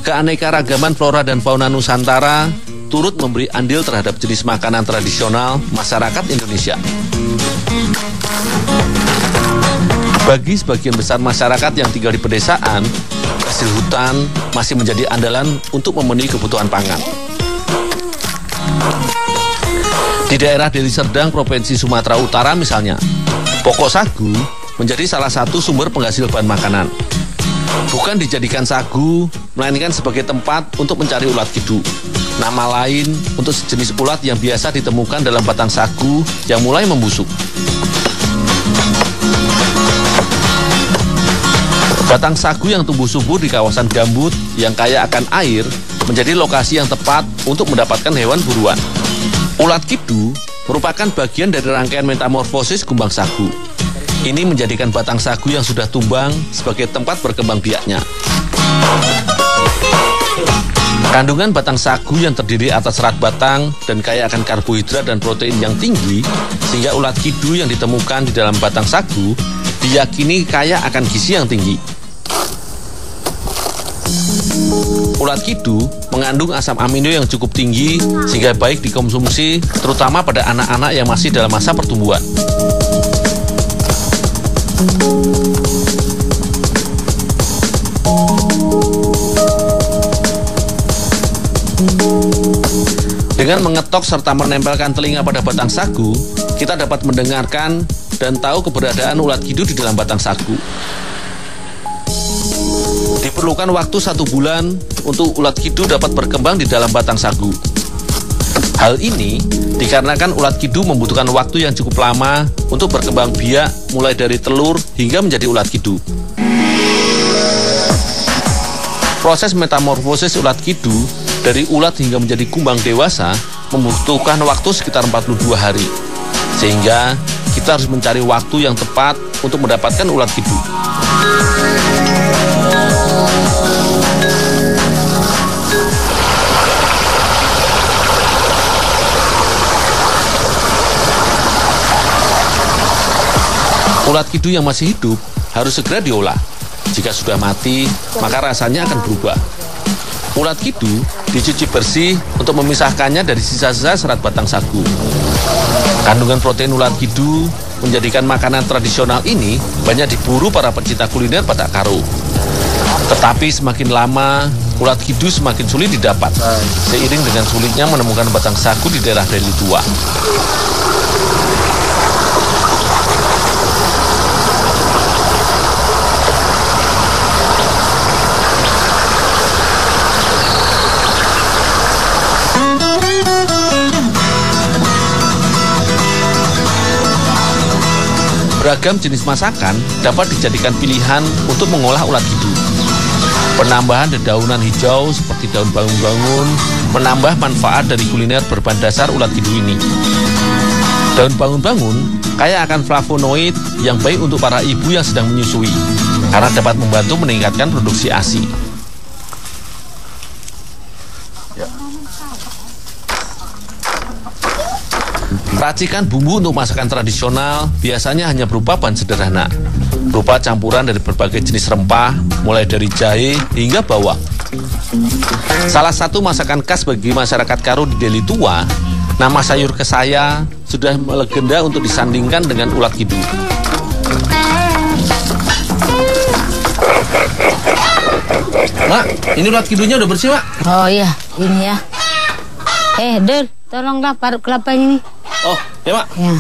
Keanekaragaman flora dan fauna Nusantara turut memberi andil terhadap jenis makanan tradisional masyarakat Indonesia. Bagi sebagian besar masyarakat yang tinggal di pedesaan, hasil hutan masih menjadi andalan untuk memenuhi kebutuhan pangan. Di daerah Deli Serdang, Provinsi Sumatera Utara misalnya, pokok sagu menjadi salah satu sumber penghasil bahan makanan. Bukan dijadikan sagu, melainkan sebagai tempat untuk mencari ulat kidu. Nama lain untuk sejenis ulat yang biasa ditemukan dalam batang sagu yang mulai membusuk. Batang sagu yang tumbuh subur di kawasan gambut yang kaya akan air menjadi lokasi yang tepat untuk mendapatkan hewan buruan. Ulat kidu merupakan bagian dari rangkaian metamorfosis kumbang sagu. Ini menjadikan batang sagu yang sudah tumbang sebagai tempat berkembang biaknya. Kandungan batang sagu yang terdiri atas serat batang dan kaya akan karbohidrat dan protein yang tinggi, sehingga ulat kidu yang ditemukan di dalam batang sagu diyakini kaya akan gizi yang tinggi. Ulat kidu mengandung asam amino yang cukup tinggi sehingga baik dikonsumsi, terutama pada anak-anak yang masih dalam masa pertumbuhan. Dengan mengetok serta menempelkan telinga pada batang sagu, kita dapat mendengarkan dan tahu keberadaan ulat kidu di dalam batang sagu. Diperlukan waktu 1 bulan untuk ulat kidu dapat berkembang di dalam batang sagu. Hal ini dikarenakan ulat kidu membutuhkan waktu yang cukup lama untuk berkembang biak mulai dari telur hingga menjadi ulat kidu. Proses metamorfosis ulat kidu dari ulat hingga menjadi kumbang dewasa membutuhkan waktu sekitar 42 hari. Sehingga kita harus mencari waktu yang tepat untuk mendapatkan ulat kidu. Ulat kidu yang masih hidup harus segera diolah. Jika sudah mati, maka rasanya akan berubah. Ulat kidu dicuci bersih untuk memisahkannya dari sisa-sisa serat batang sagu. Kandungan protein ulat kidu menjadikan makanan tradisional ini banyak diburu para pecinta kuliner pada Karo. Tetapi semakin lama, ulat kidu semakin sulit didapat, seiring dengan sulitnya menemukan batang sagu di daerah Deli Tua. Beragam jenis masakan dapat dijadikan pilihan untuk mengolah ulat kidu. Penambahan dedaunan hijau seperti daun bangun-bangun menambah manfaat dari kuliner berbahan dasar ulat kidu ini. Daun bangun-bangun kaya akan flavonoid yang baik untuk para ibu yang sedang menyusui, karena dapat membantu meningkatkan produksi ASI. Racikan bumbu untuk masakan tradisional biasanya hanya berupa bahan sederhana, berupa campuran dari berbagai jenis rempah, mulai dari jahe hingga bawang. Salah satu masakan khas bagi masyarakat Karo di Deli Tua, nama sayur kesaya sudah melegenda untuk disandingkan dengan ulat kidu. Mak, ini ulat kidunya udah bersih, Mak? Oh iya, ini ya. Del, tolonglah parut kelapanya ini. Oh, ya, Mak. Ya.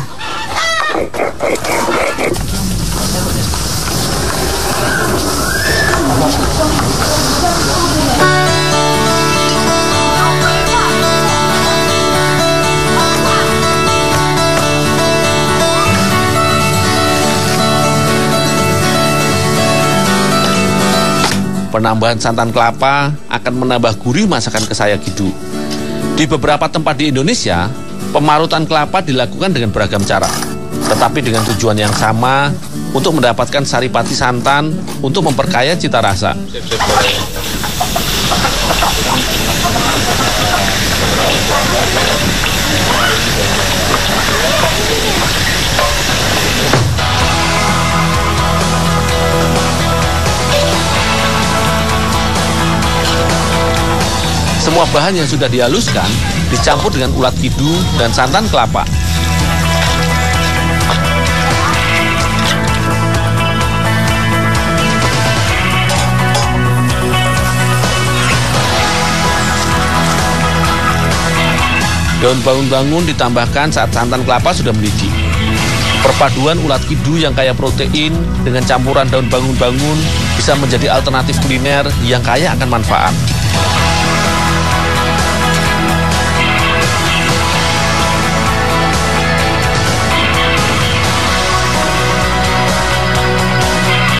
Penambahan santan kelapa akan menambah gurih masakan kesaya kidu. Di beberapa tempat di Indonesia, pemarutan kelapa dilakukan dengan beragam cara, tetapi dengan tujuan yang sama, untuk mendapatkan saripati santan untuk memperkaya cita rasa. Semua bahan yang sudah dihaluskan dicampur dengan ulat kidu dan santan kelapa. Daun bangun-bangun ditambahkan saat santan kelapa sudah mendidih. Perpaduan ulat kidu yang kaya protein dengan campuran daun bangun-bangun bisa menjadi alternatif kuliner yang kaya akan manfaat.